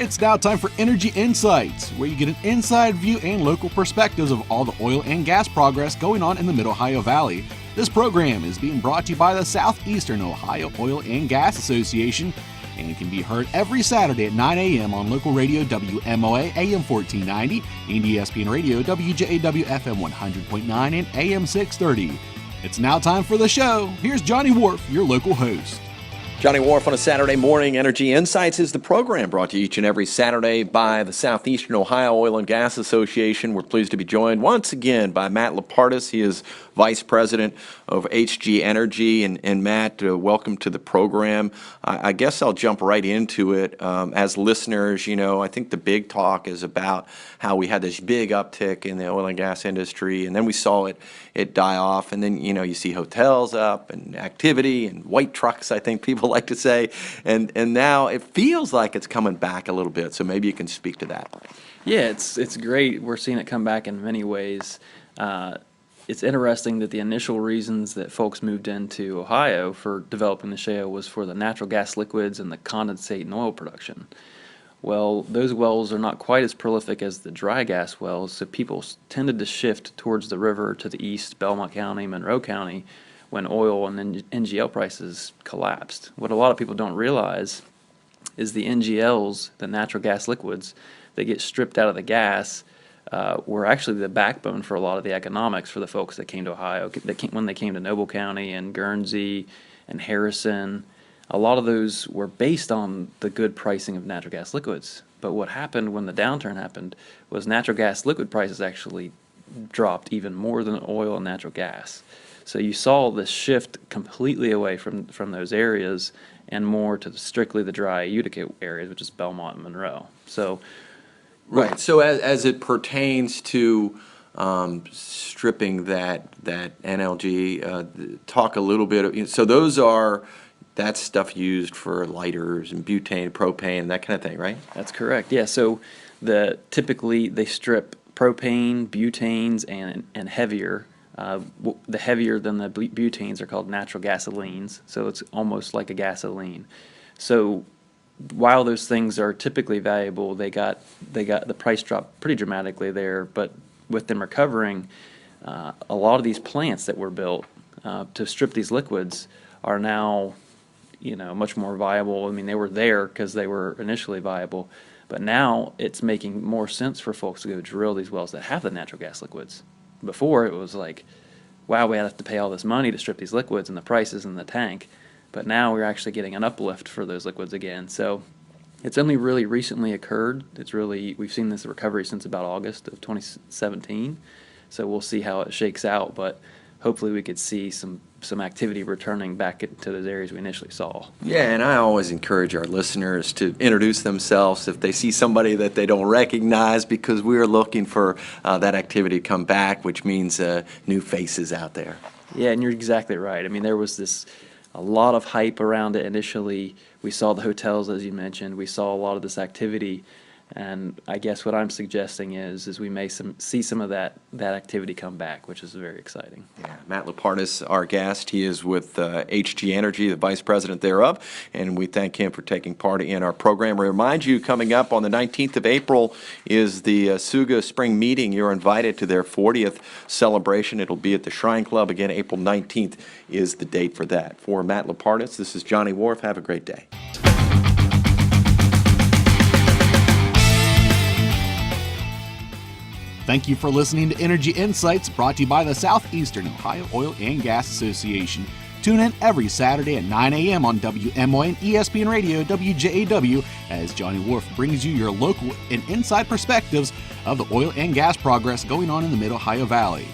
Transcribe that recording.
It's now time for Energy Insights, where you get an inside view and local perspectives of all the oil and gas progress going on in the Mid-Ohio Valley. This program is being brought to you by the Southeastern Ohio Oil and Gas Association and can be heard every Saturday at 9 a.m. on local radio WMOA AM 1490 and ESPN radio WJAW FM 100.9 and AM 630. It's now time for the show. Here's Johnny Wharf, your local host. Johnny Wharf on a Saturday morning. Energy Insights is the program brought to you each and every Saturday by the Southeastern Ohio Oil and Gas Association. We're pleased to be joined once again by Matt Lupardus. He is Vice President of HG Energy. And Matt, welcome to the program. I guess I'll jump right into it. As listeners, you know, I think the big talk is about how we had this big uptick in the oil and gas industry, and then we saw it die off, and then, you know, you see hotels up and activity and white trucks, I think people like to say, and now it feels like it's coming back a little bit, so maybe you can speak to that. Yeah, it's great. We're seeing it come back in many ways. It's interesting that the initial reasons that folks moved into Ohio for developing the shale was for the natural gas liquids and the condensate and oil production. Well, those wells are not quite as prolific as the dry gas wells, so people tended to shift towards the river to the east, Belmont County, Monroe County, when oil and NGL prices collapsed. What a lot of people don't realize is the NGLs, the natural gas liquids, that get stripped out of the gas, were actually the backbone for a lot of the economics for the folks that came to Ohio. When they came to Noble County and Guernsey and Harrison, a lot of those were based on the good pricing of natural gas liquids. But what happened when the downturn happened was natural gas liquid prices actually dropped even more than oil and natural gas. So you saw this shift completely away from those areas and more to strictly the dry Utica areas, which is Belmont and Monroe. So, right. So as it pertains to stripping that NLG, talk a little bit. So that's stuff used for lighters and butane, propane, that kind of thing, right? That's correct. Yeah. So typically they strip propane, butanes, and heavier. The heavier than the butanes are called natural gasolines, so it's almost like a gasoline. So while those things are typically valuable, they got the price dropped pretty dramatically there. But with them recovering, a lot of these plants that were built to strip these liquids are now, you know, much more viable. I mean, they were there because they were initially viable, but now it's making more sense for folks to go drill these wells that have the natural gas liquids. Before, it was like, wow, we have to pay all this money to strip these liquids and the prices in the tank. But now we're actually getting an uplift for those liquids again. So it's only really recently occurred. We've seen this recovery since about August of 2017. So we'll see how it shakes out. But hopefully we could see some activity returning back to those areas we initially saw. Yeah, and I always encourage our listeners to introduce themselves if they see somebody that they don't recognize, because we are looking for that activity to come back, which means new faces out there. Yeah, and you're exactly right. I mean, there was a lot of hype around it initially. We saw the hotels, as you mentioned. We saw a lot of this activity. And I guess what I'm suggesting is we may see some of that activity come back, which is very exciting. Yeah, Matt Lupardus, our guest. He is with HG Energy, the vice president thereof, and we thank him for taking part in our program. We remind you, coming up on the 19th of April is the Suga Spring Meeting. You're invited to their 40th celebration. It'll be at the Shrine Club. Again, April 19th is the date for that. For Matt Lupardus, this is Johnny Wharf. Have a great day. Thank you for listening to Energy Insights, brought to you by the Southeastern Ohio Oil and Gas Association. Tune in every Saturday at 9 a.m. on WMOA and ESPN radio WJAW as Johnny Wharf brings you your local and inside perspectives of the oil and gas progress going on in the Mid-Ohio Valley.